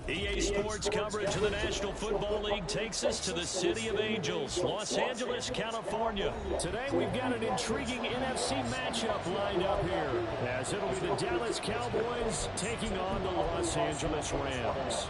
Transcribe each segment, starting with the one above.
EA Sports coverage of the National Football League takes us to the City of Angels, Los Angeles, California. Today we've got an intriguing NFC matchup lined up here, as it'll be the Dallas Cowboys taking on the Los Angeles Rams.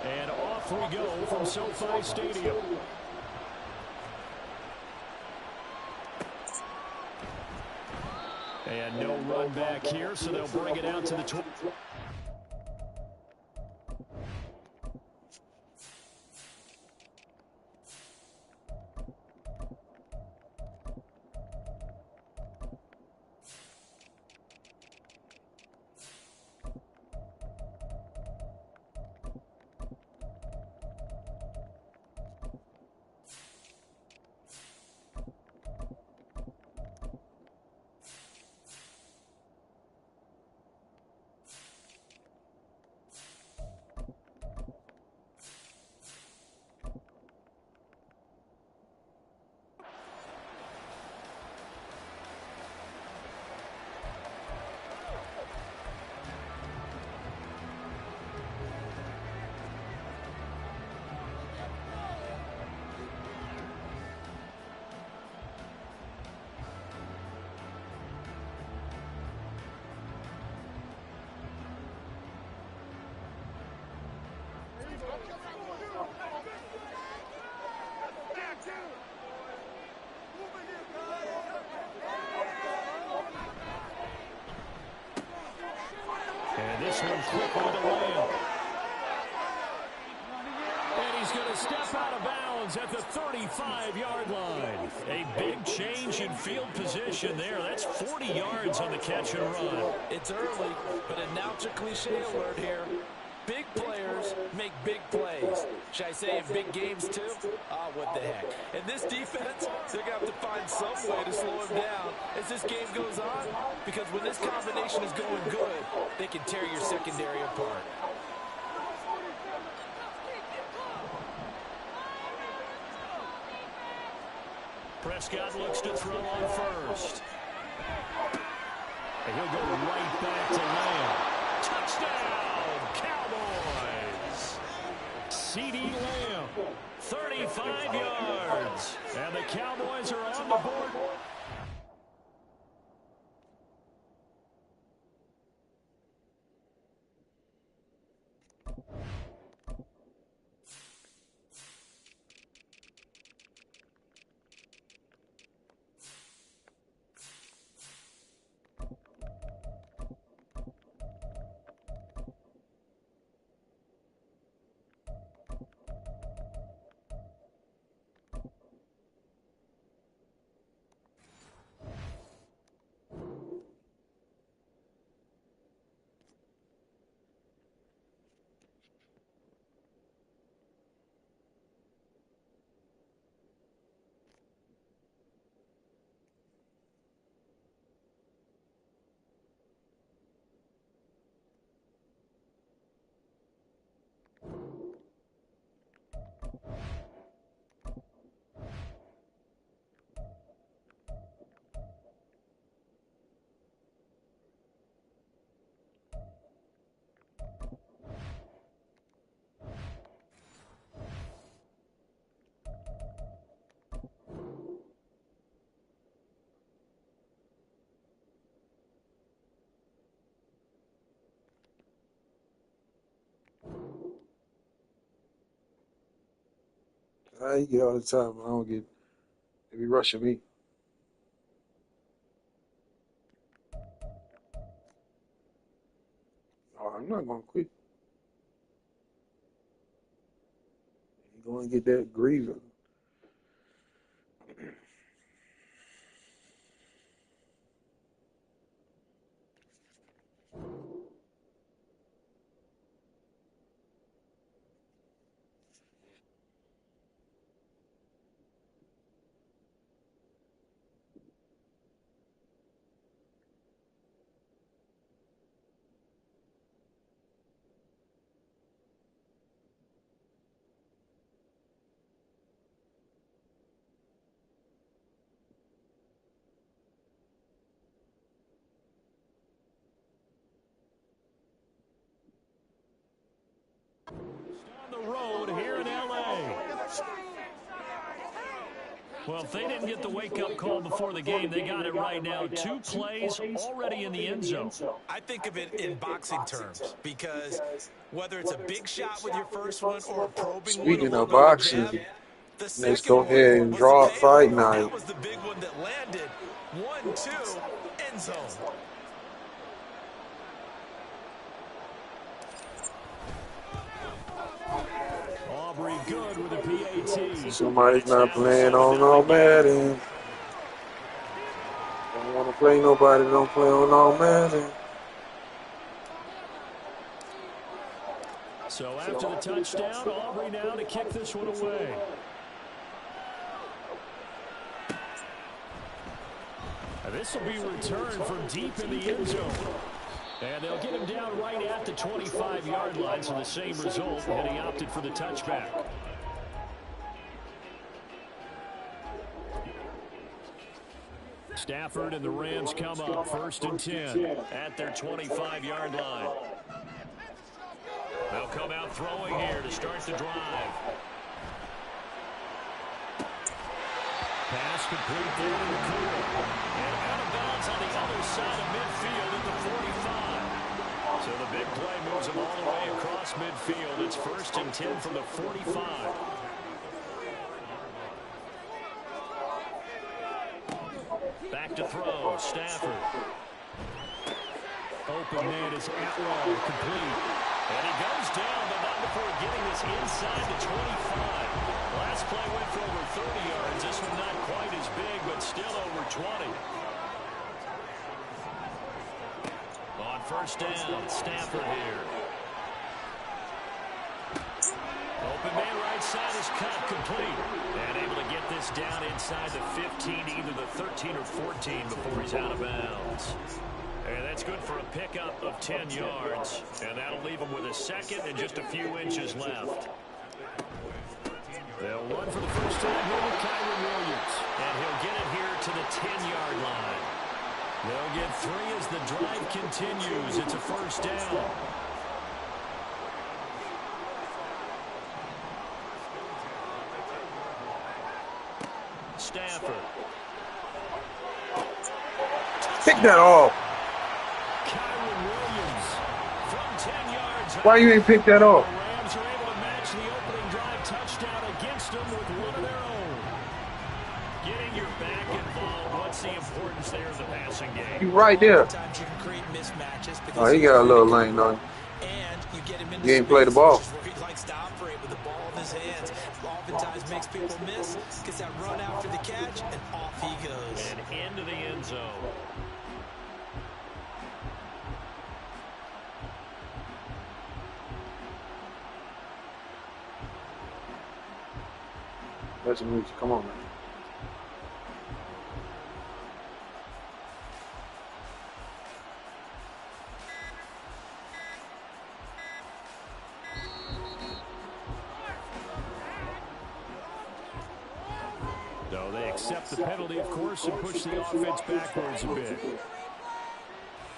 And off we go from SoFi Stadium. And no run back here, so they'll bring it out to the 20. And this one quickly to Lamb. And he's going to step out of bounds at the 35-yard line. A big change in field position there. That's 40 yards on the catch and run. It's early, but announcer cliche alert here. Big players make big plays. Should I say in big games too? What the heck. And this defense, they're going to have to find some way to slow him down as this game goes on. Because when this combination is going good, they can tear your secondary apart. Prescott looks to throw on first. And he'll go right back to Lamb. Touchdown, Cowboys! CeeDee Lamb, 35 yards. And the Cowboys are on the board. I get all the time. I don't get. They be rushing me. Oh, I'm not gonna quit. You going to get that grieving. Well, if they didn't get the wake-up call before the game, they got it right now. 2 plays already in the end zone. I think of it in boxing terms because whether it's a big shot with your first one or a probing one, a Speaking little of bit of a boxing, jab, the let's second go ahead one and was the draw payoff. fight night. That was the big one that landed. 1-2, end zone. Aubrey good with a PAT. Somebody's not playing on no Madden. Don't want to play nobody, don't play on no Madden. So after the touchdown, Aubrey now to kick this one away. And this will be returned from deep in the end zone. And they'll get him down right at the 25-yard line, so the same result, and he opted for the touchback. Stafford and the Rams come up 1st and 10 at their 25-yard line. They'll come out throwing here to start the drive. Pass complete there to McCool. And out of bounds on the other side of midfield at the 45. So the big play moves him all the way across midfield. It's 1st and 10 from the 45. Back to throw, Stafford. Open man is Atwell, complete. And he goes down, but not before getting this inside the 25. Last play went for over 30 yards. This one not quite as big, but still over 20. On 1st down, Stafford here. Open man right side is cut, complete. And able to get this down inside the 15, either the 13 or 14 before he's out of bounds. And that's good for a pickup of 10 yards. And that'll leave him with a second and just a few inches left. They'll run for the first time here with Kyren Williams. And he'll get it here to the 10-yard line. They'll get 3 as the drive continues. It's a 1st down. Stafford. Pick that off. Kyren Williams from 10 yards. Why you ain't pick that off? The Rams are able to match the opening drive touchdown against them with one of their own. Getting your back involved. What's the importance there in the passing game? You right there. Sometimes you can create mismatches because Oh, he got a little lane on him. and you get him into He ain't play the ball. spaces where he likes to operate with the ball in his hands. Oftentimes makes people miss, gets that run after the catch, and off he goes. And into the end zone. That's the music. Come on, man. So they accept the penalty, of course, and push the offense backwards a bit.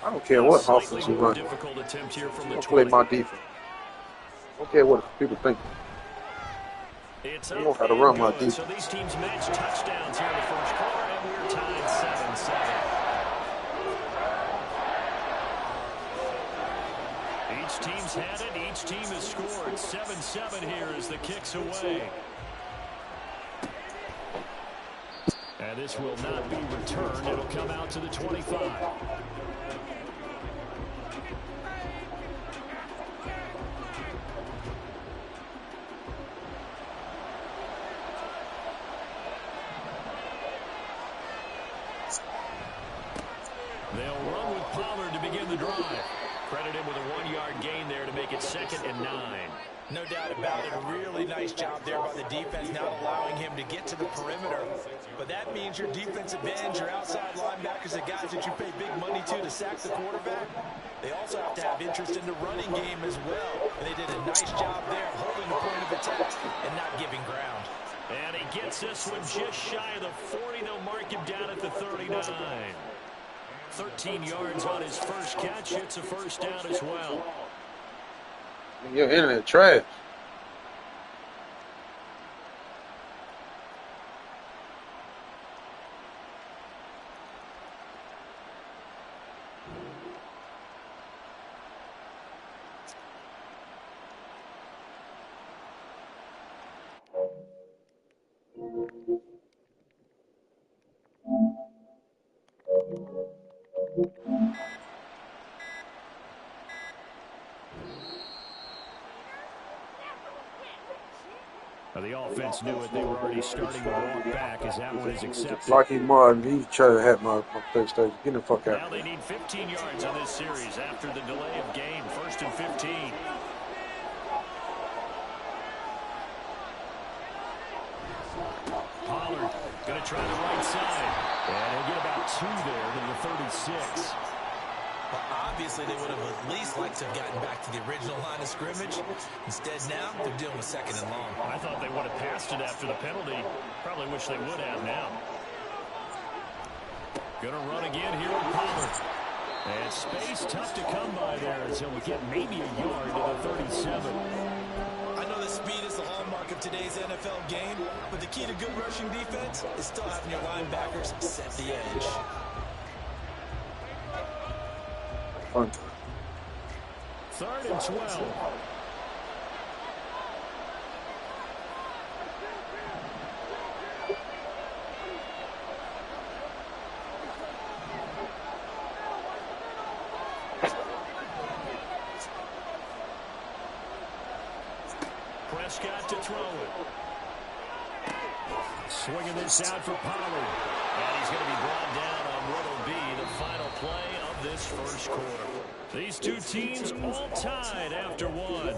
I don't care what Slightly offense you more run. difficult attempt here from the I'll play 20. my defense. I don't care what people think. It's I know how to run my defense. So these teams match touchdowns here in the first quarter, and we're tied 7-7. Each team's had it. Each team has scored. 7-7 here as the kick's away. And this will not be returned. It'll come out to the 25. They'll run with Pollard to begin the drive. Credit him with a 1-yard gain there to make it 2nd and 9. No doubt about it. A really nice job there by the defense, not allowing him to get to the perimeter. But that means your defensive ends, your outside linebackers, the guys that you pay big money to sack the quarterback, they also have to have interest in the running game as well. And they did a nice job there holding the point of attack and not giving ground. And he gets this one just shy of the 40. They'll mark him down at the 39. 13 yards on his first catch. It's a 1st down as well. Your internet trash. Well, the offense knew it. They were already starting to walk back as that one is accepted. Rocky Martin, he tried to have my PlayStation. Get the fuck out. Now they need 15 yards in this series after the delay of game. 1st and 15. Pollard going to try the right side. And he'll get about 2 there to the 36. Well, obviously, they would have at least liked to have gotten back to the original line of scrimmage. Instead, now they're dealing with 2nd and long. I thought they would have passed it after the penalty. Probably wish they would have now. Going to run again here with Pollard. And space tough to come by there as he'll get maybe a yard to the 37. I know that speed is the hallmark of today's NFL game, but the key to good rushing defense is still having your linebackers set the edge. Fun. 3rd and 12. Prescott to throw it. Swinging this out for Pollard. And he's going to be brought down on what will be the final play of this 1st quarter. These two teams all tied after 1.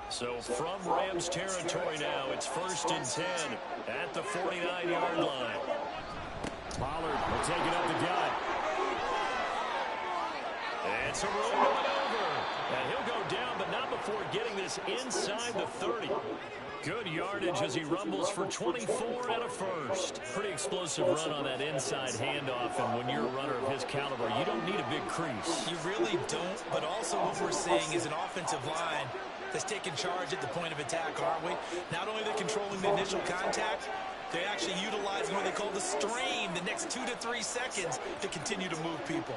So from Rams territory now, it's 1st and 10 at the 49-yard line. Pollard will take it up the gut. It's a roll going over. And he'll go down, but not before getting this inside the 30. Good yardage as he rumbles for 24 and a 1st. Pretty explosive run on that inside handoff, and when you're a runner of his caliber, you don't need a big crease. You really don't, but also what we're seeing is an offensive line that's taking charge at the point of attack, aren't we? Not only are they controlling the initial contact, they're actually utilizing what they call the strain, the next 2 to 3 seconds, to continue to move people.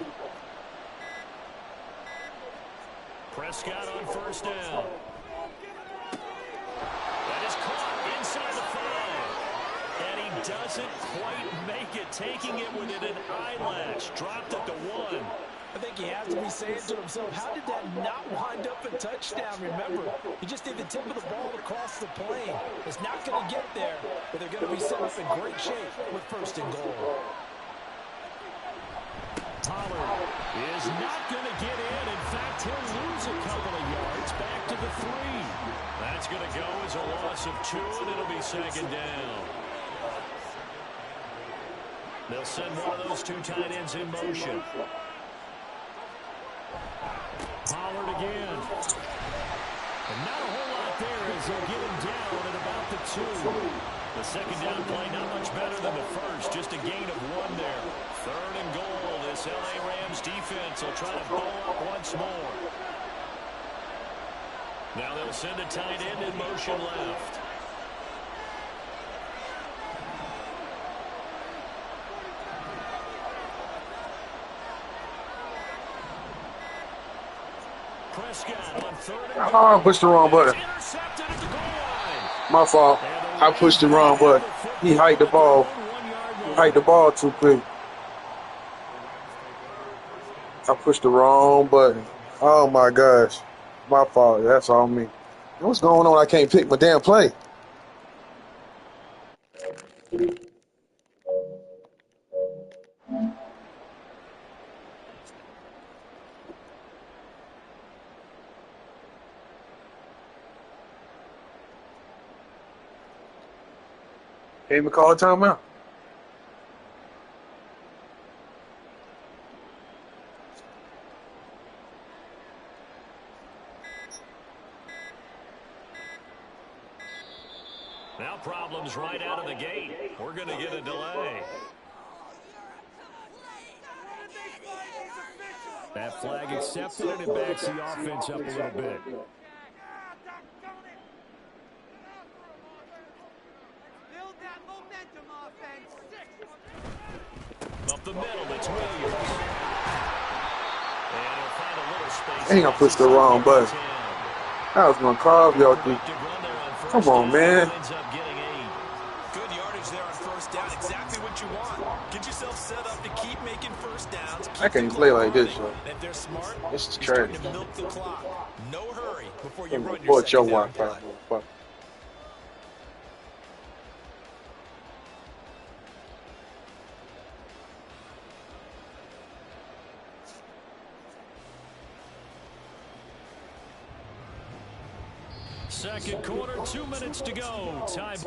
Prescott on 1st down. That is caught inside the 5. And he doesn't quite make it, taking it within an eyelash. Dropped at the 1. I think he has to be saying to himself, how did that not wind up a touchdown? Remember, he just did the tip of the ball across the plane. It's not going to get there, but they're going to be set up in great shape with 1st and goal. Pollard is not going to get in. In fact, he'll lose a couple of yards back to the 3. That's going to go as a loss of 2, and it'll be 2nd down. They'll send one of those 2 tight ends in motion. Pollard again. And not a whole lot there as they'll get him down at about the 2. The 2nd down play not much better than the 1st. Just a gain of 1 there. 3rd and goal. This LA Rams defense will try to bow up once more. Now they'll send a tight end in motion left. Prescott on 3rd and Oh, I pushed the wrong button. intercepted at the goal line. My fault. I pushed the wrong button. He hiked the ball. He hiked the ball too quick. I pushed the wrong button. Oh my gosh. My fault. That's all me. What's going on? I can't pick my damn play. Can't even call a timeout. Now problems right out of the gate. We're going to get a delay. That flag accepted, and it backs the offense up a little bit. Up the middle, it's Williams. And he'll find a little space. I think I pushed the wrong button. I was gonna call y'all. Productive run there on Come first on, down, and man. it ends up getting 8. Good yardage there on first down. Exactly what you want. Get yourself set up to keep making first downs, I keep the can't play clock like this, running. yo. And if they're smart, This is you're trash. starting to milk the clock. No hurry before you Let me run your report your second down Wi-Fi, play. motherfucker. Second quarter, 2 minutes to go. Time.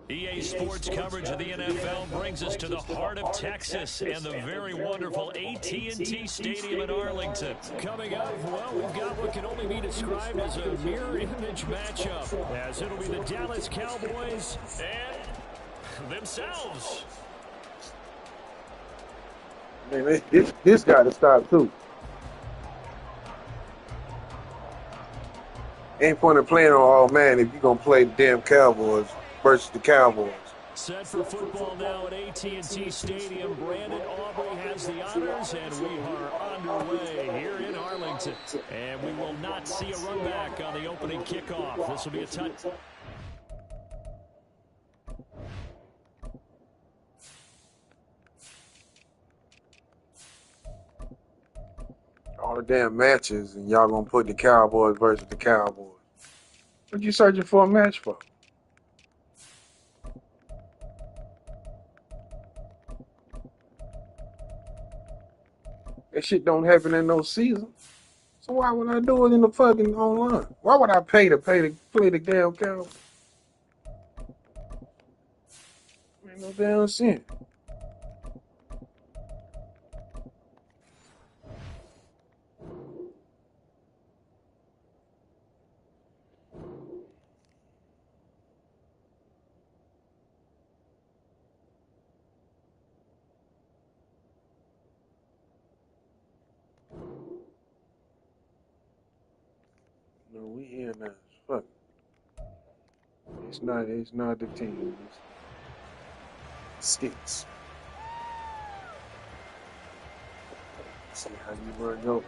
EA Sports coverage of the NFL brings us to the heart of Texas and the very wonderful AT&T Stadium in Arlington. Coming up, well, we've got what can only be described as a mirror image matchup, as it'll be the Dallas Cowboys and themselves. Man, this got to stop too. Ain't point of playing on all man if you're gonna play the damn Cowboys versus the Cowboys. Set for football now at AT&T Stadium. Brandon Aubrey has the honors, and we are underway here in Arlington. And we will not see a run back on the opening kickoff. This will be a touch. All the damn matches, and y'all gonna put the Cowboys versus the Cowboys. What you searching for a match for? That shit don't happen in no season. So why would I do it in the fucking online? Why would I pay to play the damn Cowboys? Ain't no damn sense. No, we here now. Fuck. It's not the team. It's sticks. See how you run your.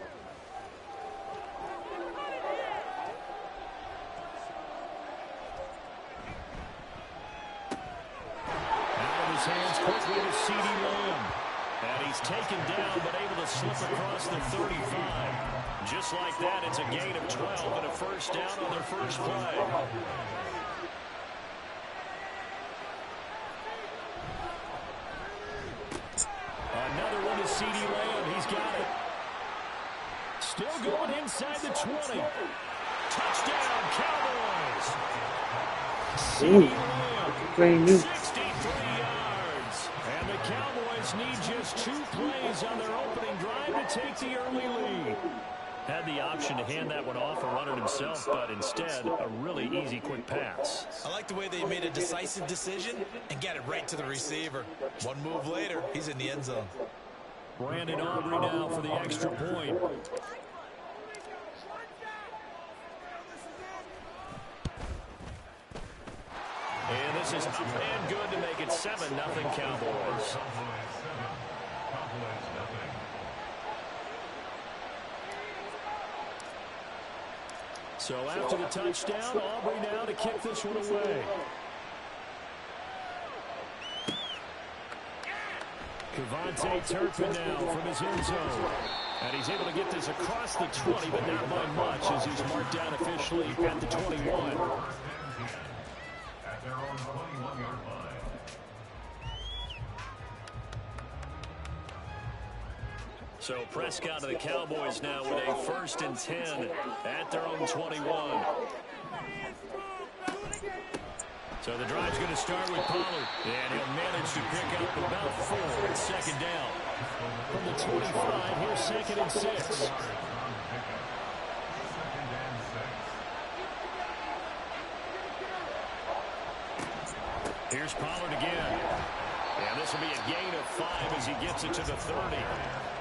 Out of his hands quickly to CeeDee Lamb. And he He's taken down, but able to slip across the 35. Just like that, it's a gain of 12 and a first down on their first play. Another one to C.D. Lamb. He's got it. Still going inside the 20. Touchdown, Cowboys. C.D. Lamb, 63 yards. And the Cowboys need just 2 plays on their opening drive to take the early lead. Had the option to hand that one off or run it himself, but instead, a really easy, quick pass. I like the way they made a decisive decision and got it right to the receiver. One move later, he's in the end zone. Brandon Aubrey now for the extra point. And this is up and good to make it 7-0 Cowboys. So after the touchdown, Aubrey now to kick this one away. Kevontae Turpin now from his end zone. And he's able to get this across the 20, but not by much as he's marked down officially at the 21. At their own 21-yard line. So Prescott of the Cowboys now with a 1st and 10 at their own 21. So the drive's going to start with Pollard, and he'll manage to pick up about 4 at 2nd down. From the 25, here's 2nd and 6. Here's Pollard again. And this will be a gain of 5 as he gets it to the 30.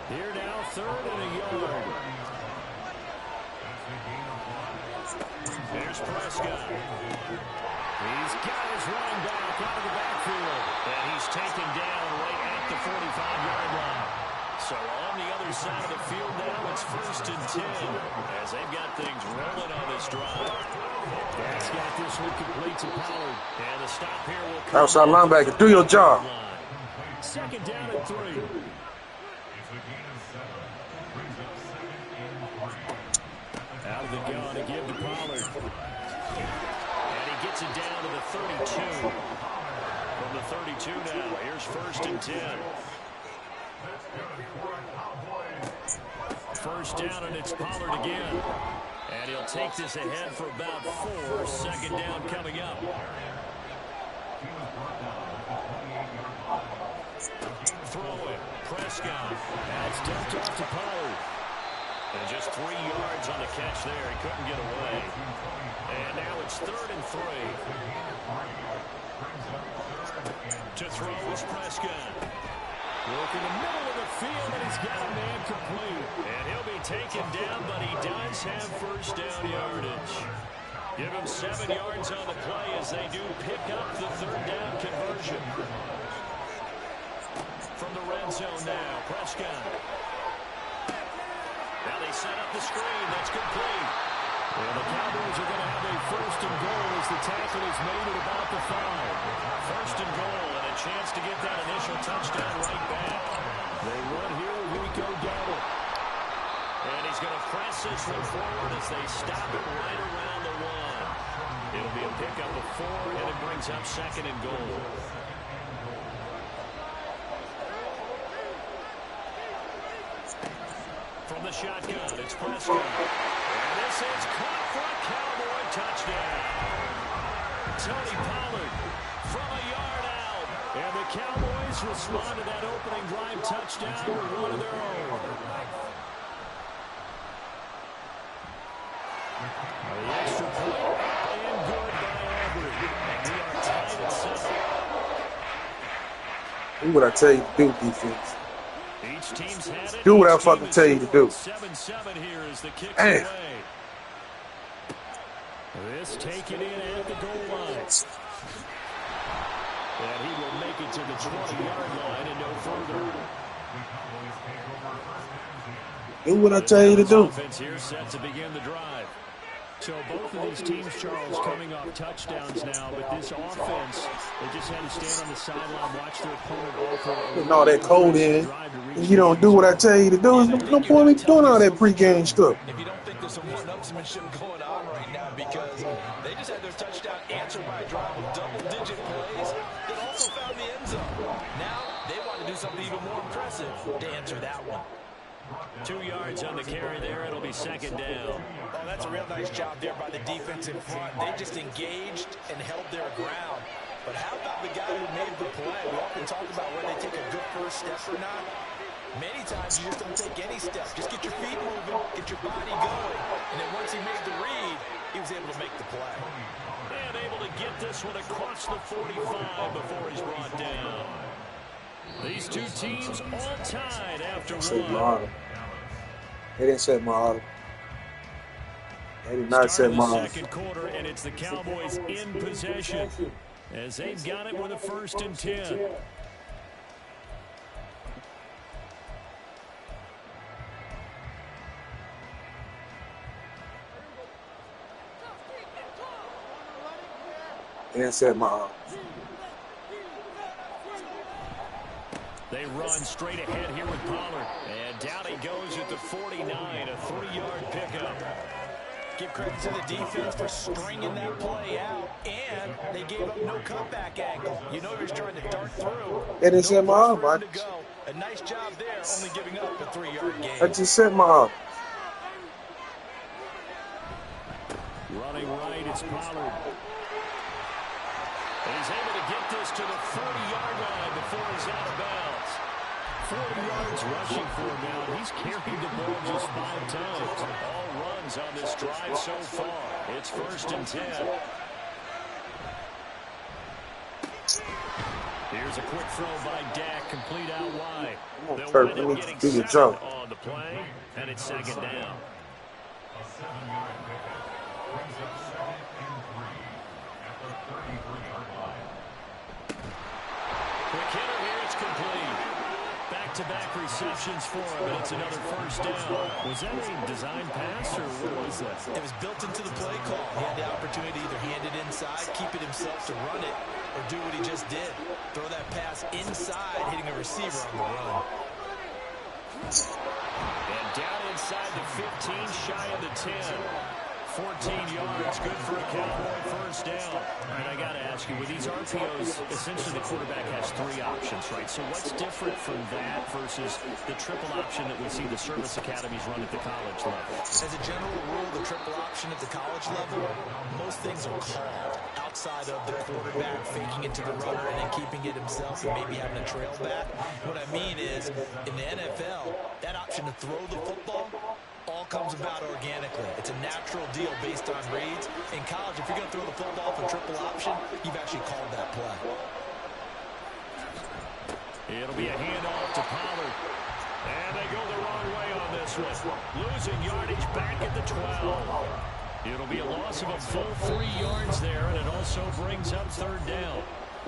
Here now, 3rd and a yard. There's Prescott. He's got his running back out of the backfield. And he's taken down right at the 45-yard line. So on the other side of the field now, it's 1st and 10 as they've got things rolling on this drive. That's got this one complete to Pollard. And the stop here will come. Outside linebacker, do your job. 2nd down and 3. Out of the gun to give to Pollard. And he gets it down to the 32. From the 32 now, here's 1st and 10. 1st down, and it's Pollard again. And he'll take this ahead for about 4. 2nd down coming up. Throw it. Prescott. That's dumped off to Pollard. And just 3 yards on the catch there. He couldn't get away. And now it's 3rd and 3. To throw is Prescott. Look in the middle of the field, and he's got a man complete. And he'll be taken down, but he does have 1st down yardage. Give him 7 yards on the play as they do pick up the 3rd down conversion. From the red zone now, Prescott. Now they set up the screen. That's complete. And the Cowboys are going to have a 1st and goal as the tackle is made at about the 5. 1st and goal and a chance to get that initial touchdown right back. They run here with Rico Dowdle. And he's going to press this one forward as they stop it right around the 1. It'll be a pickup of 4, and it brings up 2nd and goal. From the shotgun, it's Prescott. And this is caught for a Cowboy touchdown. Tony Pollard from a yard out. And the Cowboys respond to that opening drive touchdown with one of their own. The extra point and good by Aubrey. And we are tied at 7. Do what I tell you to do, defense. Each team's had it. Do what I fucking tell you to do. 7-7 here as the kick's Damn. away. This taken in at the goal line. And he will make it to the 20-yard line and no further. Do what I tell you to do. Offense here set to begin the drive. So both of these teams, Charles, coming off touchdowns now, but this offense, they just had to stand on the sideline, watch their opponent offer Putting all that code in, and you don't do what I tell you to do. No point in doing all that pregame stuff. If you don't think there's some one-upsmanship going on right now, because they just had their touchdown answered by a drive of double-digit plays that also found the end zone. Now they want to do something even more impressive to answer that one. 2 yards on the carry there. It'll be second down. Oh, that's a real nice job there by the defense in front. They just engaged and held their ground. But how about the guy who made the play? We often talk about whether they take a good first step or not. Many times you just don't take any step. Just get your feet moving, get your body going. And then once he made the read, he was able to make the play. And able to get this one across the 45 before he's brought down. These two teams all tied after one. They didn't set my auto. They did not set my auto. Second quarter, and it's the Cowboys in possession as they've got it with a 1st and 10. They didn't set my auto. They run straight ahead here with Pollard. And down he goes at the 49, a 3-yard pickup. Give credit to the defense for stringing that play out, and they gave up no comeback angle. You know he was trying to dart through. They didn't set my auto. A nice job there, only giving up a 3-yard gain. I just set my auto. Running right, it's Pollard. And he's able to get this to the 40-yard line before he's out of bounds. 40 yards rushing for him now. He's carried the ball just 5 times. All runs on this drive so far. It's 1st and 10. Here's a quick throw by Dak, complete out wide. They'll wind up getting 7 on the play, and it's 2nd down. Quick hitter here, it's complete. Back-to-back receptions for him, and it's another 1st down. Was that a design pass, or what was that? It was built into the play call. He had the opportunity to either hand it inside, keep it himself to run it, or do what he just did. Throw that pass inside, hitting a receiver on the run. And down inside the 15, shy of the 10. 14 yards, good for a Cowboy 1st down. And I got to ask you, with these RPOs, essentially the quarterback has 3 options, right? So what's different from that versus the triple option that we see the service academies run at the college level? As a general rule, the triple option at the college level, most things are called outside of the quarterback faking it to the runner and then keeping it himself and maybe having a trail back. What I mean is, in the NFL, that option to throw the football all comes about organically. It's a natural deal based on reads. In college, if you're going to throw the football for triple option, you've actually called that play. It'll be a handoff to Pollard. And they go the wrong way on this one. Losing yardage back at the 12. It'll be a loss of a full 3 yards there, and it also brings up 3rd down.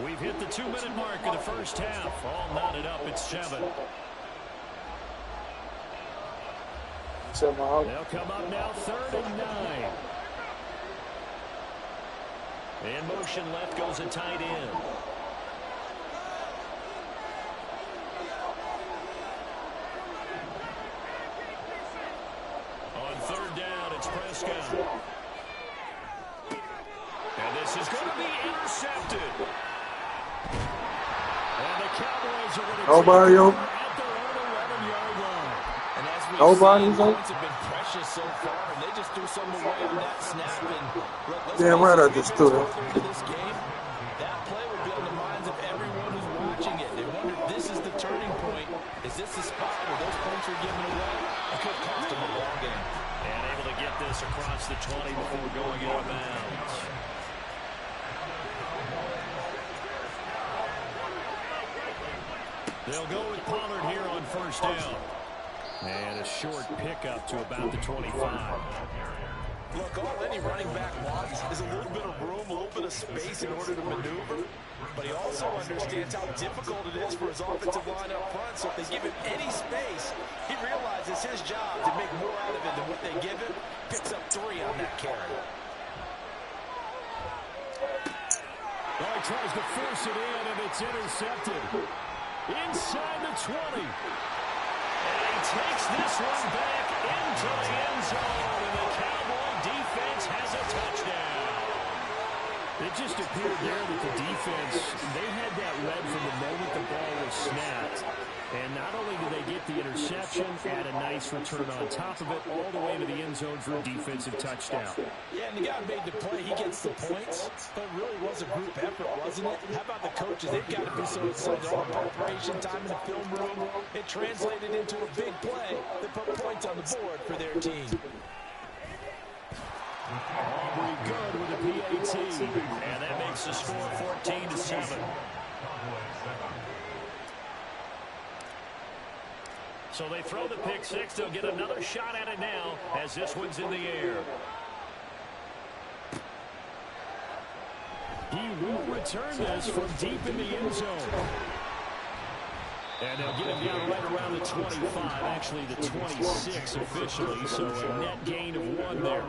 We've hit the 2-minute mark of the 1st half. All knotted up at 7. They'll come up now 3rd and 9. In motion left goes a tight end. On 3rd down, it's Prescott. And this is going to be intercepted. And the Cowboys are going to nobody at their own 11-yard line. And as we nobody's see, points have been precious so far, and they just threw something away on that snap. And let's damn right I just threw it. This game, that play will be on the minds of everyone who's watching it. They wonder if this is the turning point. Is this the spot where those points are given away? It could cost them a ball game. And able to get this across the 20 before going out of bounds. They'll go with Pollard here on 1st down. And a short pickup to about the 25. Look, all any running back wants is a little bit of room, a little bit of space in order to maneuver. But he also understands how difficult it is for his offensive line up front. So if they give him any space, he realizes it's his job to make more out of it than what they give him. picks up 3 on that carry. Oh, he tries to force it in, and it's intercepted. Inside the 20. And he takes this one back into the end zone, and the Cowboy defense has a touchdown. It just appeared there that the defense, they had that read from the moment the ball was snapped. And not only did they get the interception, add a nice return on top of it, all the way to the end zone for a defensive touchdown. Yeah, and the guy made the play. He gets the points. But it really was a group effort, wasn't it? How about the coaches? They've got to be so excited. All the preparation time in the film room, it translated into a big play that put points on the board for their team. Aubrey good with a PAT, and that makes the score 14-7. So they throw the pick six. They'll get another shot at it now as this one's in the air. He will return this from deep in the end zone. And they'll get him down right around the 25, actually the 26 officially, so a net gain of 1 there.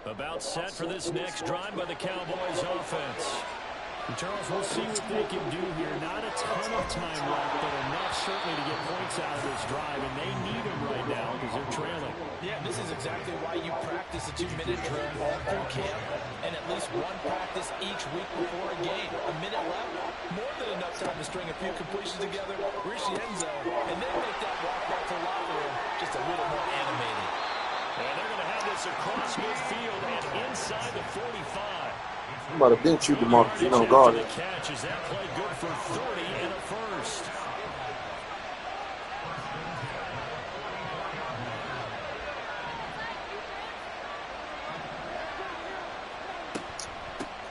About set for this next drive by the Cowboys offense. And Charles, we'll see what they can do here. Not a ton of time left, but enough certainly to get points out of this drive, and they need them right now because they're trailing. Yeah, this is exactly why you practice a 2-minute drill all through camp, and at least one practice each week before a game. A minute left, more than enough time to string a few completions together, reach the end zone, and then make that walk back to the locker room just a little more animated. And they're going to have this across midfield and inside the 45. I'm about to bench you, DeMarcus. You don't guard it. Catch is that play good for 30 and a first.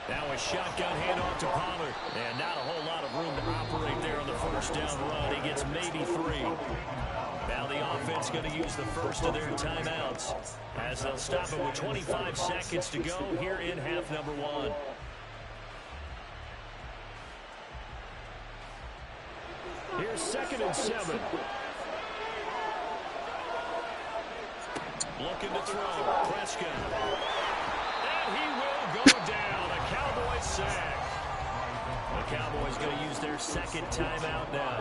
Now a shotgun handoff to Pollard. And not a whole lot of room to operate there on the first down run. He gets maybe 3. Now the offense going to use the first of their timeouts as they'll stop it with 25 seconds to go here in half number 1. Here's 2nd and 7. Looking to throw. Prescott. And he will go down. A Cowboy sack. The Cowboys going to use their 2nd timeout now.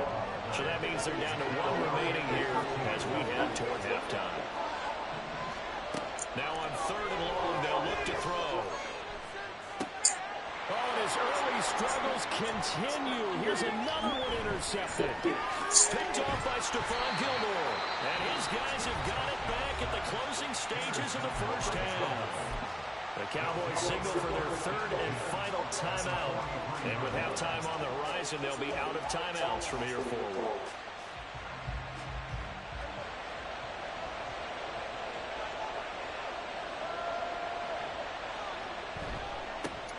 So that means they're down to 1 remaining here as we head toward halftime. Now on 3rd and long, they'll look to throw. Oh, and his early struggles continue. Here's another one intercepted. Picked off by Stephon Gilmore. And his guys have got it back at the closing stages of the first half. The Cowboys signal for their 3rd and final timeout. And with halftime on the horizon, they'll be out of timeouts from here forward.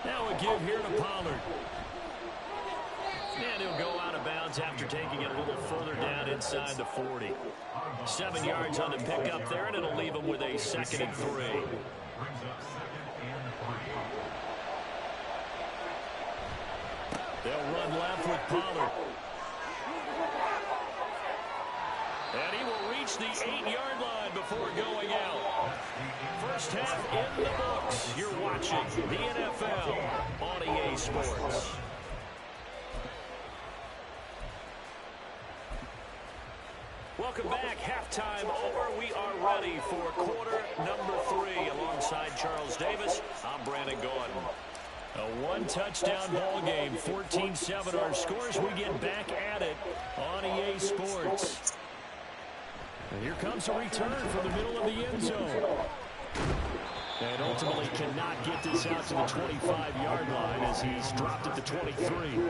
Now a give here to Pollard. And he'll go out of bounds after taking it a little further down inside the 40. 7 yards on the pickup there, and it'll leave him with a 2nd and 3. They'll run left with Pollard. And he will reach the 8-yard line before going out. First half in the books. You're watching the NFL on EA Sports. Welcome back. Halftime over. We are ready for quarter number 3. Alongside Charles Davis, I'm Brandon Gordon. A 1-touchdown ball game, 14-7 our scores. We get back at it on EA Sports. And here comes a return from the middle of the end zone. And ultimately cannot get this out to the 25-yard line as he's dropped at the 23.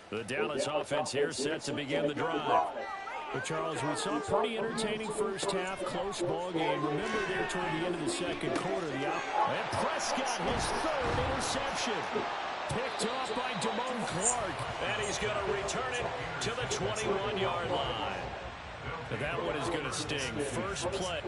The Dallas offense here set to begin the drive. But Charles, we saw a pretty entertaining first half, close ball game. Remember there toward the end of the second quarter, and Prescott, his 3rd interception. Picked off by Damone Clark. And he's going to return it to the 21-yard line. That one is going to sting. First play.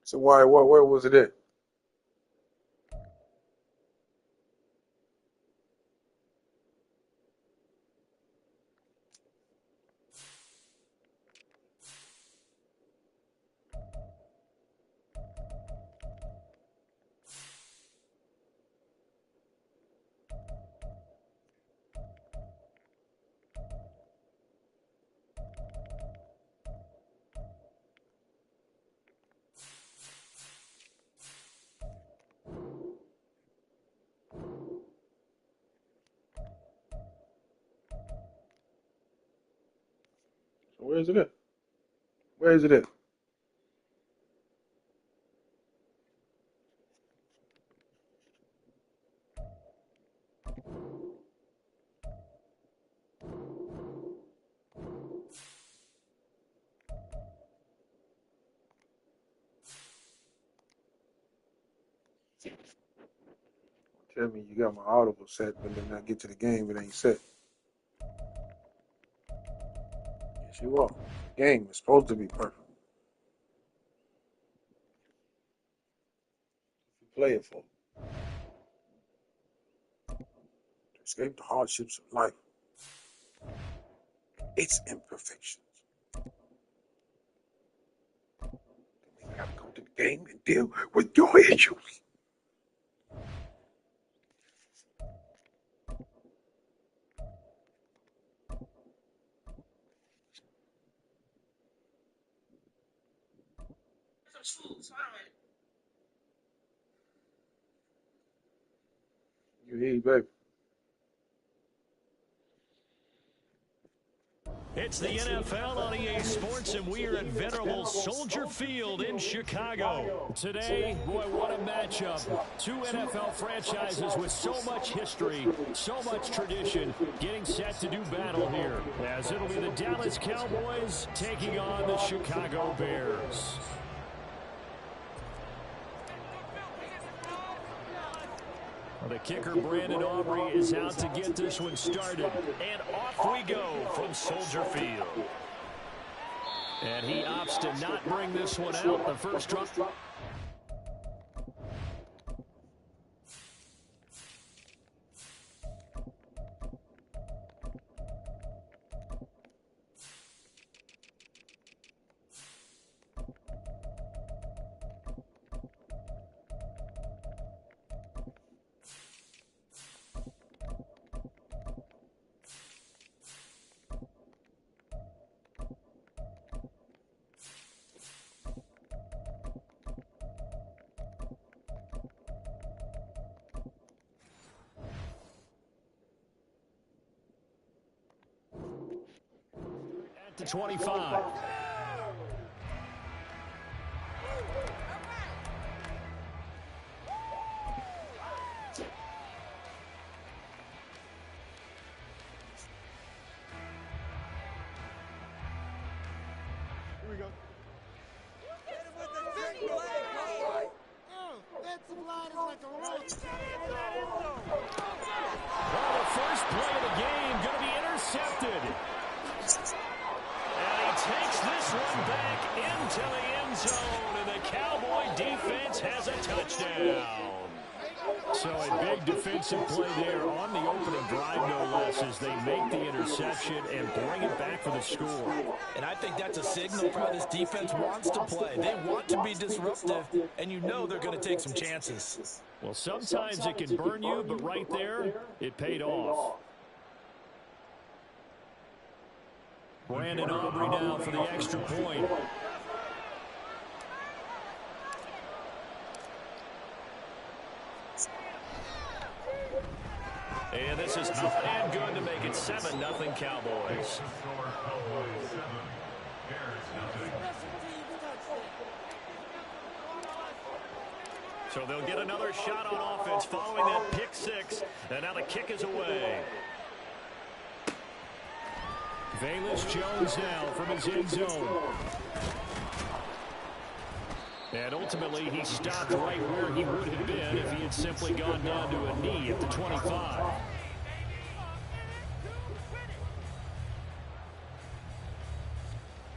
So where was it at? Where is it at? Where is it at? Tell me you got my audible set, but then I get to the game, it ain't set. Yes, you are. The game is supposed to be perfect. You play it for. To escape the hardships of life, its imperfections. You gotta go to the game and deal with your issues. You hear, baby. It's the NFL on EA Sports, and we are at venerable Soldier Field in Chicago. Today, boy, what a matchup. Two NFL franchises with so much history, so much tradition, getting set to do battle here, as it'll be the Dallas Cowboys taking on the Chicago Bears. The kicker, Brandon Aubrey, is out to get this one started. And off we go from Soldier Field. And he opts to not bring this one out. The first drop. To 25. Here we go. Well, the first play of the game going to be intercepted. And he takes this one back into the end zone, and the Cowboy defense has a touchdown. So a big defensive play there on the opening drive, no less, as they make the interception and bring it back for the score. And I think that's a signal for how this defense wants to play. They want to be disruptive, and you know they're going to take some chances. Well, sometimes it can burn you, but right there, it paid off. Brandon Aubrey now for the extra point. And this is up and good to make it 7-0 Cowboys. So they'll get another shot on offense following that pick six. And now the kick is away. Velus Jones now from his end zone. And ultimately, he stopped right where he would have been if he had simply gone down to a knee at the 25.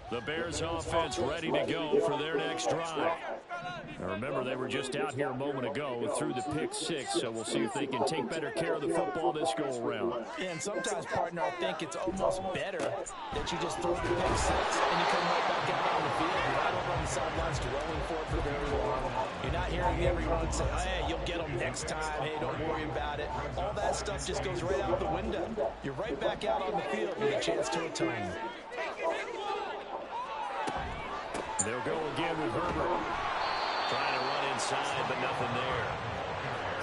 The Bears offense ready to go for their next drive. Now remember, they were just out here a moment ago through the pick six, so we'll see if they can take better care of the football this go-around. Yeah, and sometimes, partner, I think it's almost better that you just throw the pick six and you come right back out on the field. You're not over on the sidelines dwelling for it for very long. You're not hearing everyone say, hey, you'll get them next time. Hey, don't worry about it. All that stuff just goes right out the window. You're right back out on the field with a chance to atone. They'll go again with Herbert. Trying to run inside, but nothing there.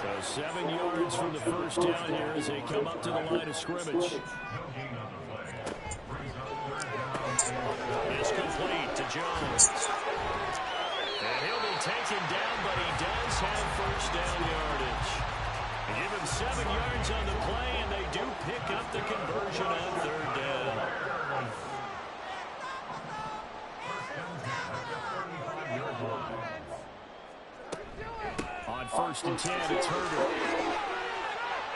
So 7 yards from the first down here as they come up to the line of scrimmage. It's complete to Jones. And he'll be taken down, but he does have first down yardage. They give him 7 yards on the play, and they do pick up the conversion on third down. On 1st and 10, it's Herbert.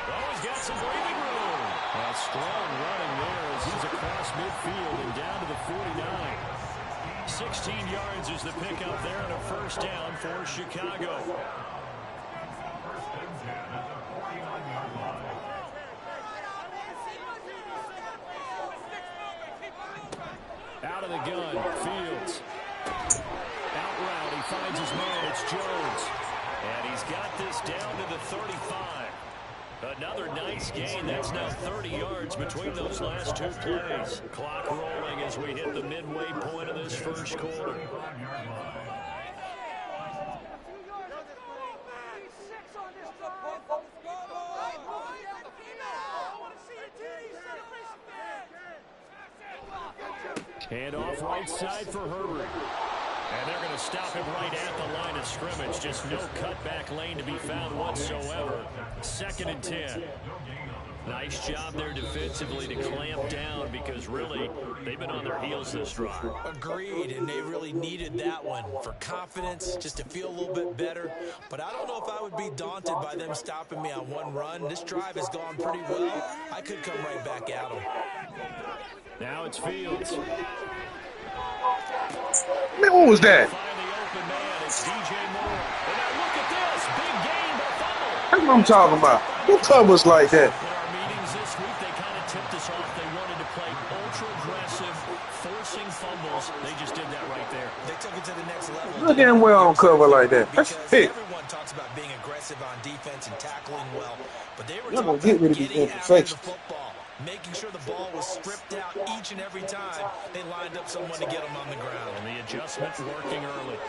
Oh, he's got some breathing room. A strong running there as he's across midfield and down to the 49. 16 yards is the pickup there on a first down for Chicago. Out of the gun, Fields. Out route, he finds his man, it's Jones. And he's got this down to the 35. Another nice gain. That's now 30 yards between those last two plays. Clock rolling as we hit the midway point of this first quarter. Hand off right side for Herbert. And they're going to stop him right at the line of scrimmage. Just no cutback lane to be found whatsoever. 2nd and 10. Nice job there defensively to clamp down because really they've been on their heels this drive. Agreed, and they really needed that one for confidence, just to feel a little bit better. But I don't know if I would be daunted by them stopping me on one run. This drive has gone pretty well. I could come right back at them. Now it's Fields. Man, what was that? Finally open man, it's DJ Moore. And now look at this, big gain, but fumble. That's what I'm talking about. Who covers like that? In our meetings this week, they kind of tipped us off. They wanted to play ultra-aggressive, forcing fumbles. They just did that right there. They took it to the next level. Look at him well on cover like that. That's Because it. everyone talks about being aggressive on defense and tackling well, but they were You're gonna talking get rid about of these getting after the imperfections. football, making sure the ball was stripped out each and every time they lined up someone to get them on the ground. And the adjustment working early.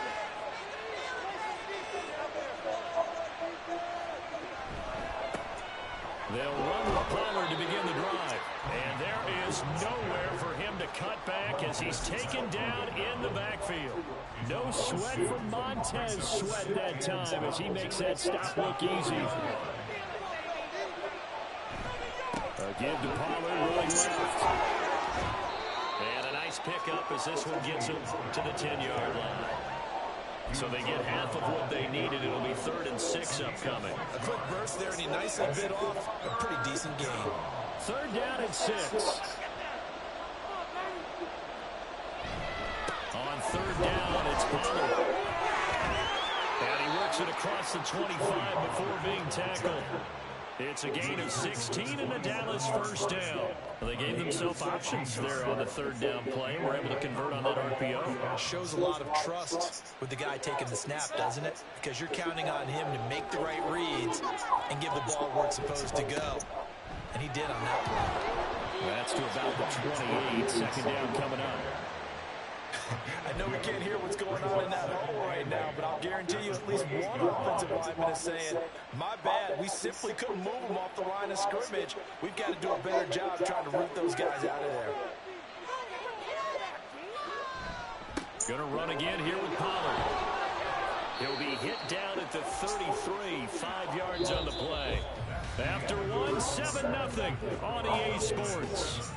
They'll run with Pollard to begin the drive. And there is nowhere for him to cut back as he's taken down in the backfield. No sweat from Montez Sweat that time as he makes that stop look easy. A give to Pollard running left. And a nice pickup as this one gets him to the 10-yard line. So they get half of what they needed. It'll be 3rd and 6 upcoming. A quick burst there, and he nicely bit off a pretty decent gain. 3rd down and 6. On 3rd down, it's Pollard. And he works makes it across the 25 before being tackled. It's a gain of 16 and a Dallas first down. Well, they gave themselves options there on the third down play. We're able to convert on that RPO. Shows a lot of trust with the guy taking the snap, doesn't it? Because you're counting on him to make the right reads and give the ball where it's supposed to go. And he did on that play. That's to about the 28. Second down coming up. I know we can't hear what's going on in that hole right now, but I'll guarantee you at least one offensive lineman is saying, my bad, we simply couldn't move them off the line of scrimmage. We've got to do a better job trying to root those guys out of there. Going to run again here with Pollard. He'll be hit down at the 33, 5 yards on the play. After one, 7-0 on EA Sports.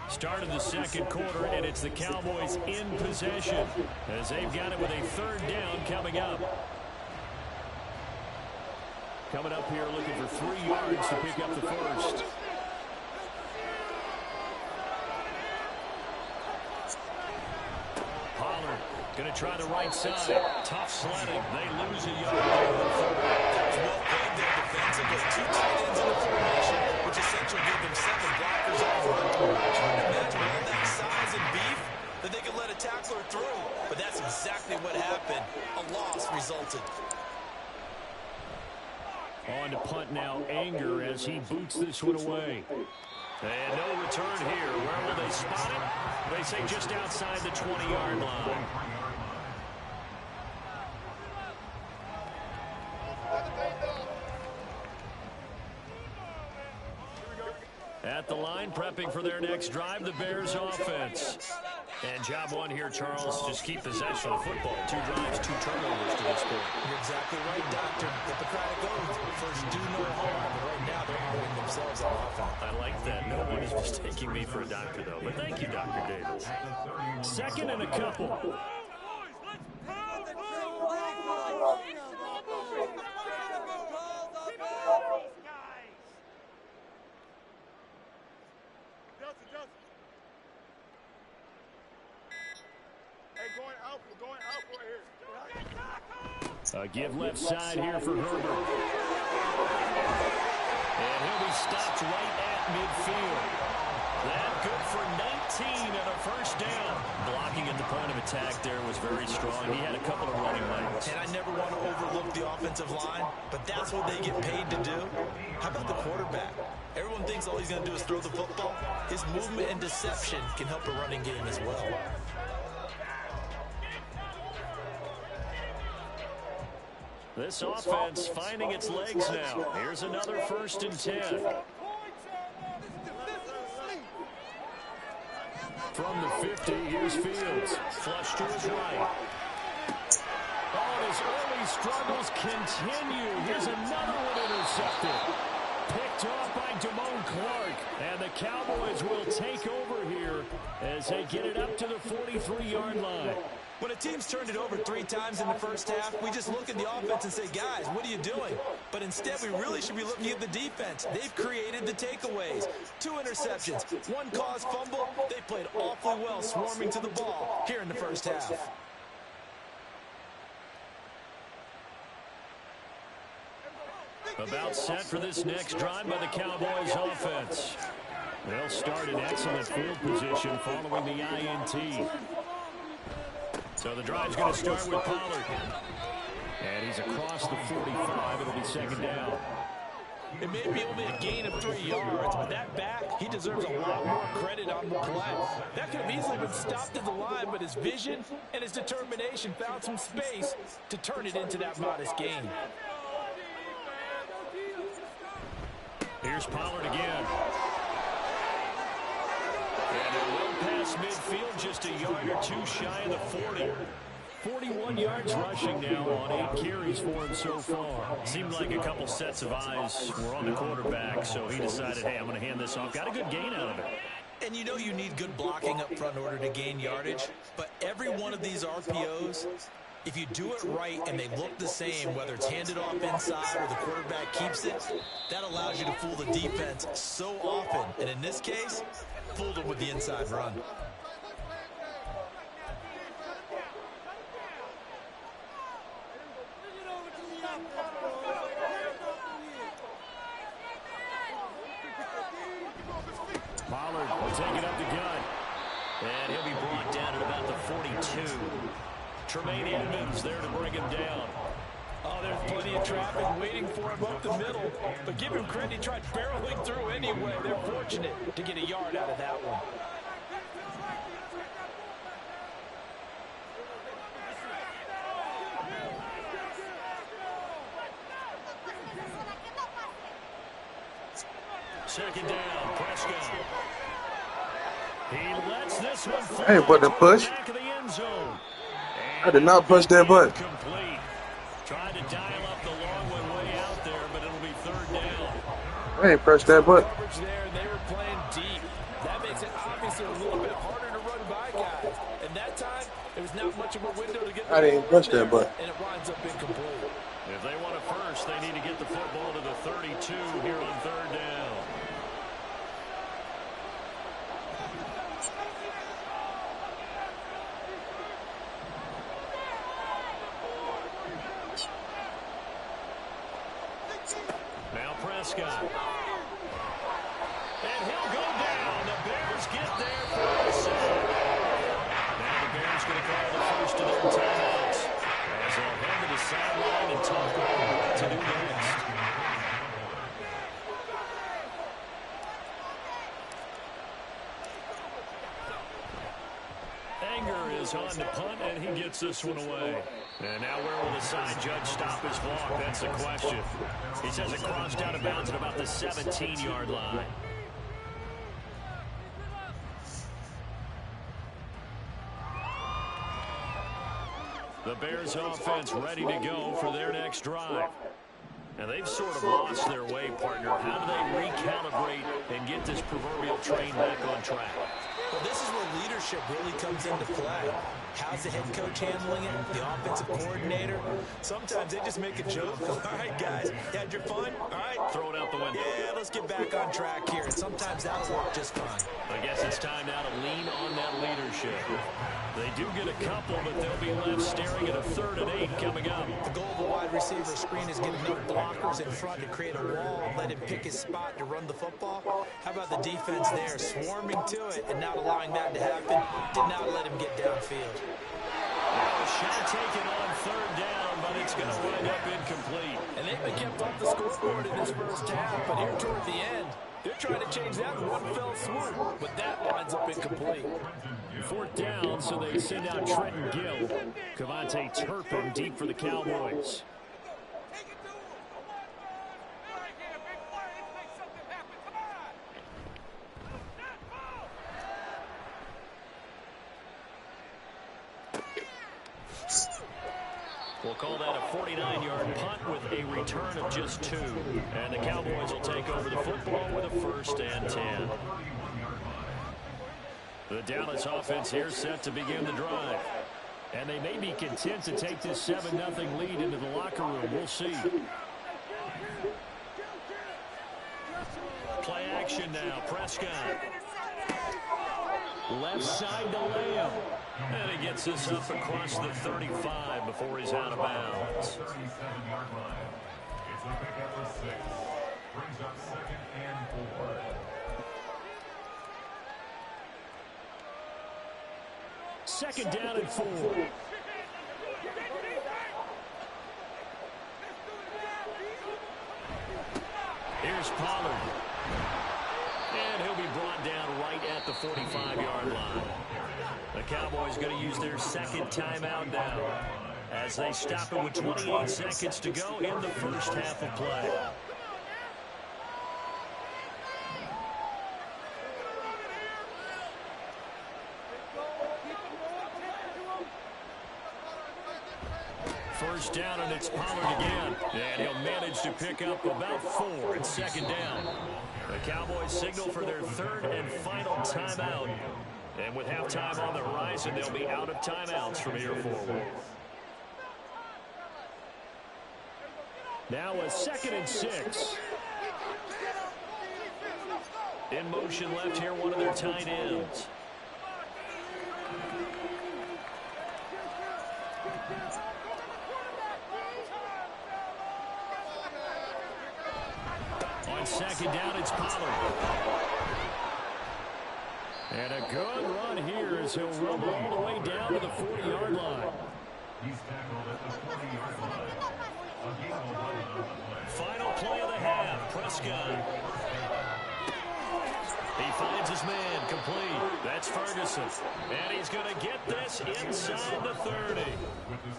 Start of the second quarter, and it's the Cowboys in possession as they've got it with a third down coming up. Coming up here looking for 3 yards to pick up the first. Pollard going to try the right side. Tough sledding. They lose a yard. That's well played there defensively. 2 tight ends in the formation, which essentially give them 7 blockers on the run. Imagine all that size and beef that they could let a tackler through. But that's exactly what happened. A loss resulted. On to punt now, Anger as he boots this one away. And no return here. Where will they spot it? They say just outside the 20-yard line. At the line, prepping for their next drive, the Bears offense. And job one here, Charles, just keep possession of the football. 2 drives, 2 turnovers to this point. You're exactly right, Doctor. Hippocratic oath. First, do no harm. But right now, they're harming themselves on offense. I like that. No one is mistaking me for a doctor, though. But thank you, Dr. Davis. Second and a couple. Give left side here for Herbert. And he'll be stopped right at midfield. That good for 19 and a first down. Blocking at the point of attack there was very strong. He had a couple of running lanes. And I never want to overlook the offensive line, but that's what they get paid to do. How about the quarterback? Everyone thinks all he's going to do is throw the football. His movement and deception can help a running game as well. This offense finding its legs now. Here's another 1st and 10. From the 50, here's Fields. Flush to his right. Oh, his early struggles continue. Here's another one intercepted. Picked off by Damone Clark. And the Cowboys will take over here as they get it up to the 43-yard line. When a team's turned it over 3 times in the first half, we just look at the offense and say, guys, what are you doing? But instead, we really should be looking at the defense. They've created the takeaways. 2 interceptions, 1 caused fumble. They played awfully well swarming to the ball here in the first half. About set for this next drive by the Cowboys offense. They'll start in excellent field position following the INT. So the drive's going to start with Pollard. And he's across the 45. It'll be second down. It may be only a gain of 3 yards, but that back, he deserves a lot more credit on the play. That could have easily been stopped at the line, but his vision and his determination found some space to turn it into that modest gain. Here's Pollard again. And well past midfield, just a yard or 2 shy of the 40. 41 yards rushing now on 8 carries for him so far. Seemed like a couple sets of eyes were on the quarterback, so he decided, hey, I'm going to hand this off. Got a good gain out of it. And you know you need good blocking up front in order to gain yardage, but every one of these RPOs, if you do it right and they look the same, whether it's handed off inside or the quarterback keeps it, that allows you to fool the defense so often. And in this case, fooled them with the inside run. take it up the gut. And he'll be brought down at about the 42. Tremaine Edmonds there to bring him down. Oh, there's plenty of traffic waiting for him up the middle. But give him credit, he tried barreling through anyway. They're fortunate to get a yard out of that one. Second down, Prescott. He lets this one fly. Hey, but the push. Back of the end zone. I did not push that button. Complete. Tried to dial up the long one way out there, but it'll be third down. I ain't pressed that button. Coverage there, and they were playing deep. That makes it obviously a little bit harder to run by guys. And that time, there was not much of a window to get the I didn't ball push in there, that button. and it winds up incomplete. If they want a first, they need to get the football to the 32 here on third down. Now Prescott. And he'll go down. The Bears get there for a sack. Now the Bears going to call the first of their timeouts as they'll head to the sideline and talk about what to do next. Anger is on the punt, and he gets this one away. And now where will the side judge stop his clock? That's the question. He says it crossed out of bounds at about the 17-yard line. The Bears offense ready to go for their next drive. And they've sort of lost their way, partner. How do they recalibrate and get this proverbial train back on track? Well, this is where leadership really comes into play. How's the head coach handling it? The offensive coordinator? Sometimes they just make a joke. All right, guys, you had your fun? All right. Throw it out the window. Yeah, let's get back on track here. And sometimes that'll work just fine. I guess it's time now to lean on that leadership. They do get a couple, but they'll be left staring at a 3rd and 8 coming up. The goal of the wide receiver screen is get enough blockers in front to create a wall and let him pick his spot to run the football. How about the defense there, swarming to it and not allowing that to happen? Did not let him get downfield. A shot taken on 3rd down, but it's going to wind up incomplete. And they've been kept off the scoreboard in this first half, but here toward the end, they're trying to change that in one fell swoop, but that winds up incomplete. 4th down, so they send out Trenton Gill. Cavante Turpin deep for the Cowboys. We'll call that a 49-yard punt with a return of just 2. And the Cowboys will take over the football with a 1st and 10. The Dallas offense here set to begin the drive. And they may be content to take this 7-0 lead into the locker room. We'll see. Play action now. Prescott. Left side to Lamb. And he gets this up across the 35 before he's out of bounds. 37-yard line. It's a pickup for 6. Brings up 2nd and 4. Second down and 4. Here's Pollard. And he'll be brought down right at the 45-yard line. The Cowboys going to use their 2nd timeout now as they stop it with 28 seconds to go in the first half of play. First down, and it's Pollard again. And he'll manage to pick up about 4 at 2nd down. The Cowboys signal for their 3rd and final timeout. And with halftime on the horizon, they'll be out of timeouts from here forward. Now a 2nd and 6. In motion left here, one of their tight ends. On 2nd down, it's Pollard. And a good run here as he'll rumble all the way down to the 40-yard line. He's tackled at the 40-yard line. A gain of 11 on the play. Final play of the half. Prescott. He finds his man complete. That's Ferguson. And he's going to get this inside the 30.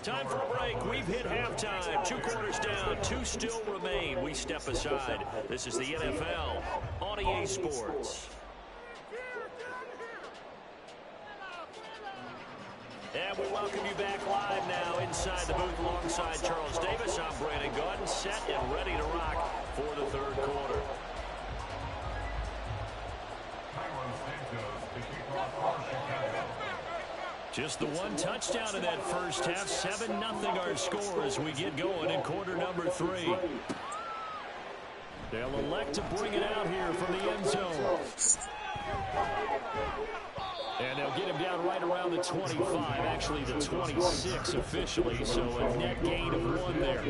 Time for a break. We've hit halftime. 2 quarters down. 2 still remain. We step aside. This is the NFL on EA Sports. And we welcome you back live now inside the booth alongside Charles Davis. I'm Brandon Gaudin, set and ready to rock for the third quarter. Just the one touchdown in that first half. 7-0 our score as we get going in quarter number 3. They'll elect to bring it out here from the end zone. And they'll get him down right around the 25, actually the 26 officially, so a net gain of 1 there.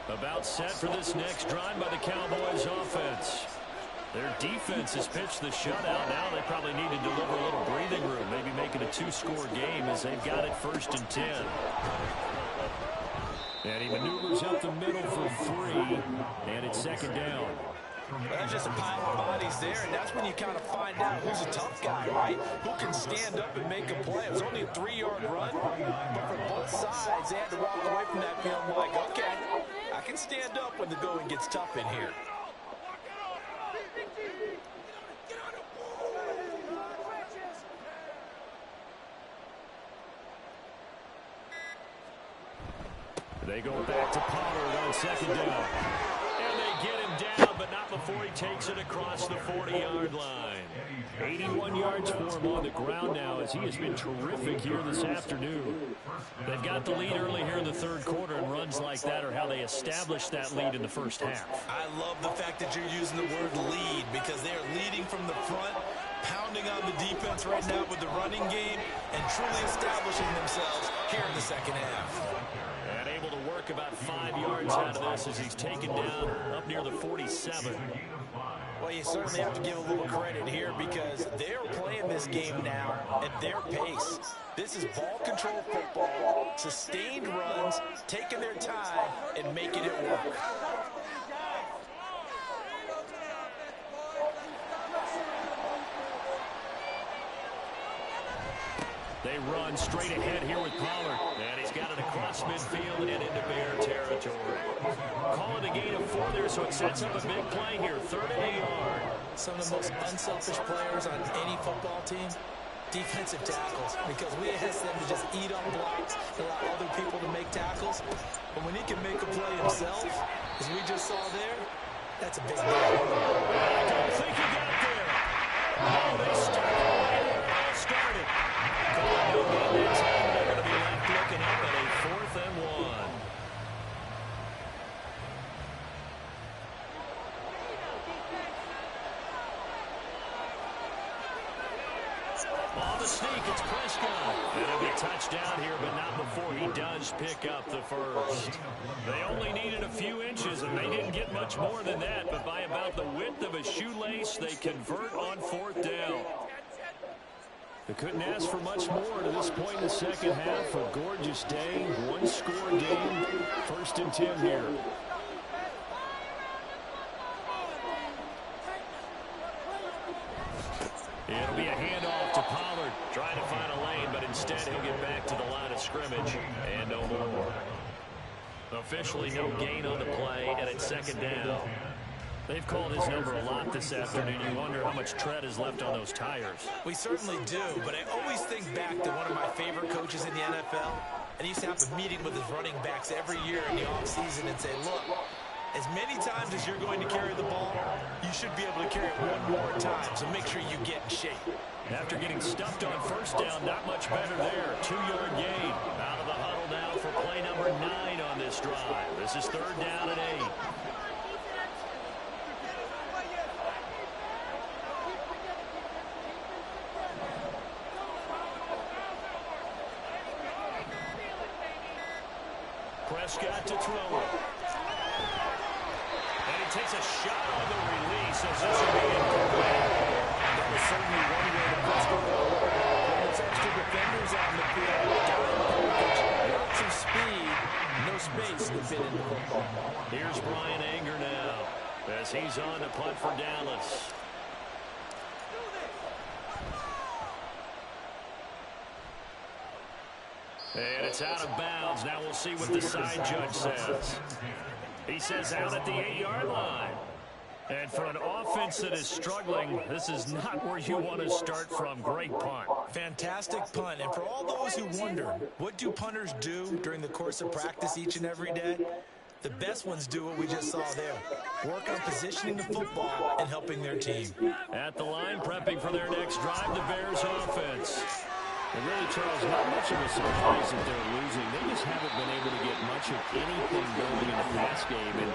About set for this next drive by the Cowboys offense. Their defense has pitched the shutout. Now they probably need to deliver a little breathing room, maybe make it a 2-score game as they've got it 1st and 10. And he maneuvers up the middle for 3, and it's 2nd down. Well, there's just a pile of bodies there, and that's when you kind of find out who's a tough guy, right? Who can stand up and make a play. It was only a 3-yard run, but for both sides, they had to walk away from that feeling like, okay, I can stand up when the going gets tough in here. They go back to Pollard on 2nd down. And they get him down, but not before he takes it across the 40-yard line. 81 yards for him on the ground now as he has been terrific here this afternoon. They've got the lead early here in the third quarter, and runs like that are how they establish that lead in the first half. I love the fact that you're using the word lead because they are leading from the front, pounding on the defense right now with the running game, and truly establishing themselves here in the second half. And able to work about 5 yards out of this as he's taken down up near the 47. Well, you certainly have to give a little credit here because they're playing this game now at their pace. This is ball control football, sustained runs, taking their time and making it work. They run straight ahead here with Pollard. And he's got it across midfield and into Bear territory. Call it a gain of 4 there, so it sets up a big play here. 3rd and a yard. Some of the most unselfish players on any football team, defensive tackles, because we ask them to just eat up blocks, allow other people to make tackles. But when he can make a play himself, as we just saw there, that's a big deal. I don't think he got there. Oh, they started right where it all started. No gain that time. They're going to be left looking up at a 4th and 1. On the sneak, it's Prescott. It'll be a touchdown here, but not before he does pick up the first. They only needed a few inches, and they didn't get much more than that, but by about the width of a shoelace, they convert on 4th down. They couldn't ask for much more to this point in the second half. A gorgeous day, 1-score game, 1st and 10 here. It'll be a handoff to Pollard, trying to find a lane, but instead he'll get back to the line of scrimmage and no more. Officially no gain on the play, and it's 2nd down. They've called his number a lot this afternoon. You wonder how much tread is left on those tires. We certainly do, but I always think back to one of my favorite coaches in the NFL, and he used to have a meeting with his running backs every year in the offseason and say, look, as many times as you're going to carry the ball, you should be able to carry it 1 more time, so make sure you get in shape. After getting stuffed on 1st down, not much better there. 2-yard gain. Out of the huddle now for play number 9 on this drive. This is 3rd down and 8. Prescott to throw it. takes a shot on the release as this will be incomplete. That is certainly one way to put score to work. When there's extra defenders on the field, down package, lots of speed, no space to fit into football. Here's Brian Anger now as he's on to punt for Dallas. And it's out of bounds. Now we'll see what the side judge says. He says out at the 8-yard line. And for an offense that is struggling, this is not where you want to start from. Great punt. Fantastic punt. And for all those who wonder, what do punters do during the course of practice each and every day? The best ones do what we just saw there. Work on positioning the football and helping their team. At the line, prepping for their next drive, the Bears offense. And really, Charles, not much of a surprise that they're losing. They just haven't been able to get much of anything going in the pass game. And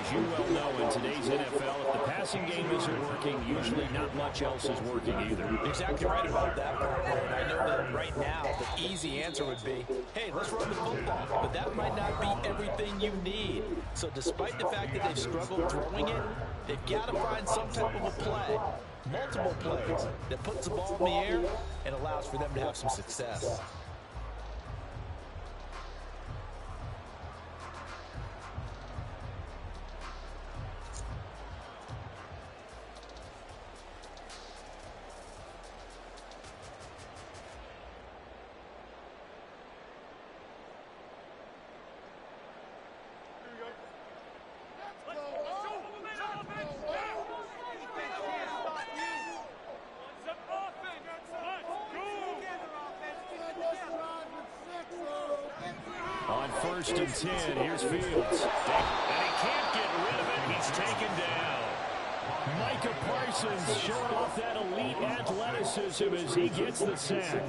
as you well know, in today's NFL, if the passing game isn't working, usually not much else is working either. Exactly right about that part, Lord. I know that right now the easy answer would be, hey, let's run the football. But that might not be everything you need. So despite the fact that they've struggled throwing it, they've got to find some type of a play, multiple plays, that puts the ball in the air and allows for them to have some success. On 1st and 10, here's Fields. And he can't get rid of it. He's taken down. Micah Parsons showing off that elite athleticism as he gets the sack.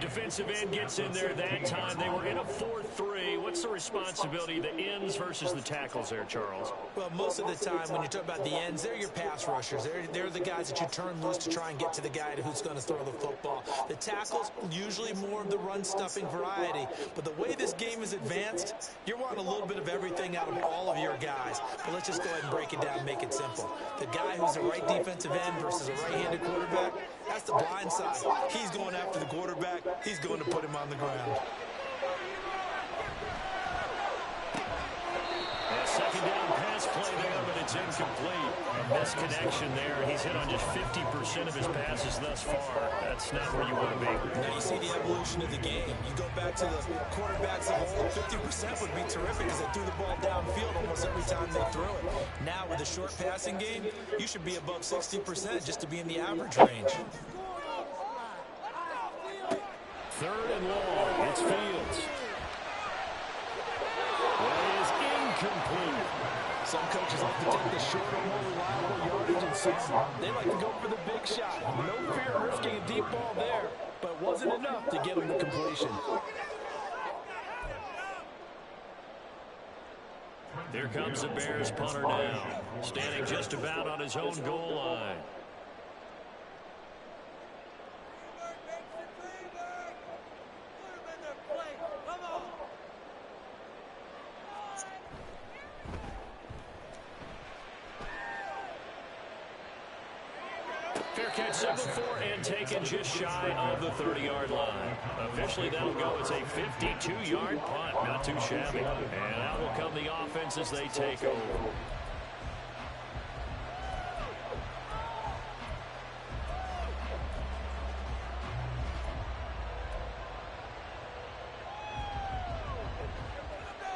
Defensive end gets in there that time. They were in a 4-3. What's the responsibility of the ends versus the tackles there, Charles? Well, most of the time when you talk about the ends, they're your pass rushers. They're the guys that you turn loose to try and get to the guy who's going to throw the football. The tackles, usually more of the run-stuffing variety. But the way this game is advanced, you're wanting a little bit of everything out of all of your guys. But let's just go ahead and break it down and make it simple. The guy who's the right defensive end versus a right-handed quarterback, that's the blind side. He's going after the quarterback. He's going to put him on the ground. A second down pass play there, but it's incomplete. A misconnection there. He's hit on just 50% of his passes thus far. That's not where you want to be. Now you see the evolution of the game. You go back to the quarterbacks of old, 50% would be terrific because they threw the ball downfield almost every time they threw it. Now with the short passing game, you should be above 60% just to be in the average range. 3rd and long. It's Fields. It is incomplete. Some coaches like to take the shorter, more reliable yardage, and some they like to go for the big shot. No fear of risking a deep ball there, but it wasn't enough to get him the completion. Here comes the Bears punter now, standing just about on his own goal line. Fair catch, 7-4, and taken just shy of the 30-yard line. Officially, that'll go as a 52-yard punt. Not too shabby. And out will come the offense as they take over.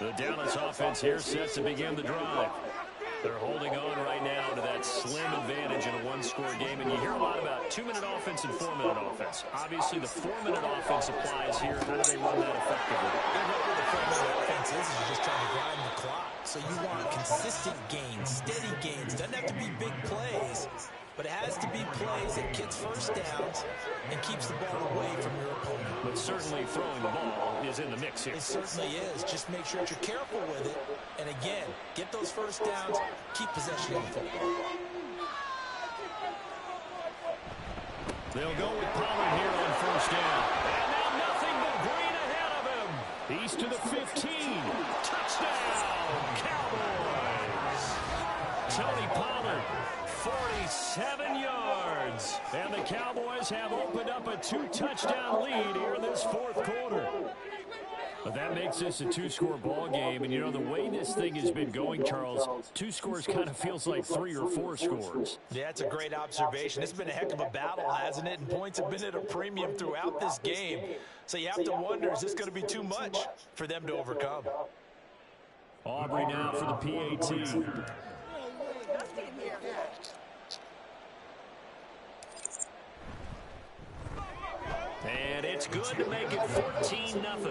The Dallas offense here sets to begin the drive. They're holding on right now to that slim advantage in a one-score game. And you hear a lot about 2-minute offense and 4-minute offense. Obviously, the 4-minute offense applies here. How do they run that effectively? The 4-minute offense is you're just trying to grind the clock. So you want consistent gains, steady gains. Doesn't have to be big plays, but it has to be plays that gets first downs and keeps the ball away from your opponent. But certainly throwing the ball is in the mix here. It certainly is. Just make sure that you're careful with it. And again, get those first downs, keep possession of the football. They'll go with Pollard here on 1st down. And now nothing but green ahead of him. He's to the 15. Touchdown, Cowboys. Tony Pollard, 47 yards. And the Cowboys have opened up a 2-touchdown lead here in this fourth quarter. But that makes this a 2-score ball game. And, you know, the way this thing has been going, Charles, 2 scores kind of feels like 3 or 4 scores. Yeah, it's a great observation. It's been a heck of a battle, hasn't it? And points have been at a premium throughout this game. So you have to wonder, is this going to be too much for them to overcome? Aubrey now for the PAT. And it's good to make it 14-0. Next to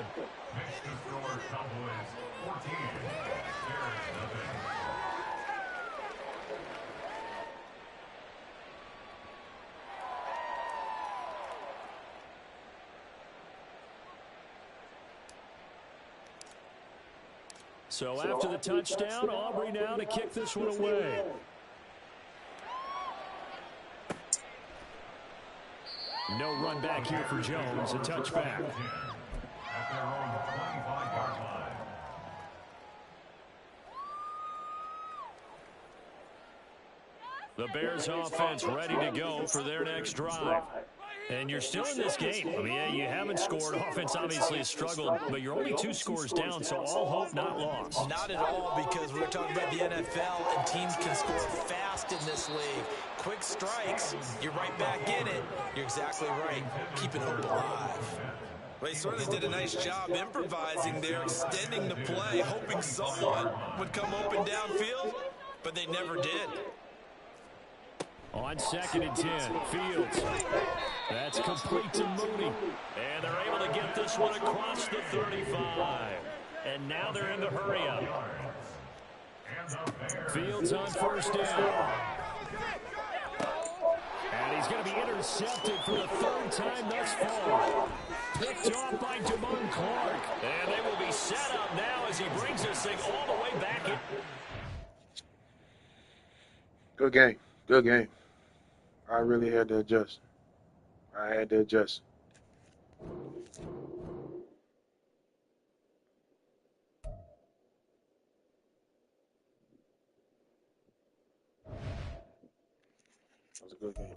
score, Cowboys 14, Bears nothing. So after the touchdown, Aubrey now to kick this one away. No run back here for Jones, a touchback. At their own 25-yard line. The Bears offense ready to go for their next drive. And you're still in this game. I mean, yeah, you haven't scored. Offense obviously has struggled, but you're only 2 scores down, so all hope not lost. Not at all, because we're talking about the NFL, and teams can score fast in this league. Quick strikes, you're right back in it. You're exactly right. Keeping hope alive. Well, he certainly did a nice job improvising there, extending the play, hoping someone would come open downfield, but they never did. On 2nd and 10, Fields. That's complete to Mooney. And they're able to get this one across the 35. And now they're in the hurry-up. Fields on 1st down. And he's going to be intercepted for the 3rd time thus far. Picked off by Damone Clark. And they will be set up now as he brings this thing all the way back in. Good game. Good game. I really had to adjust. I had to adjust. That was a good game.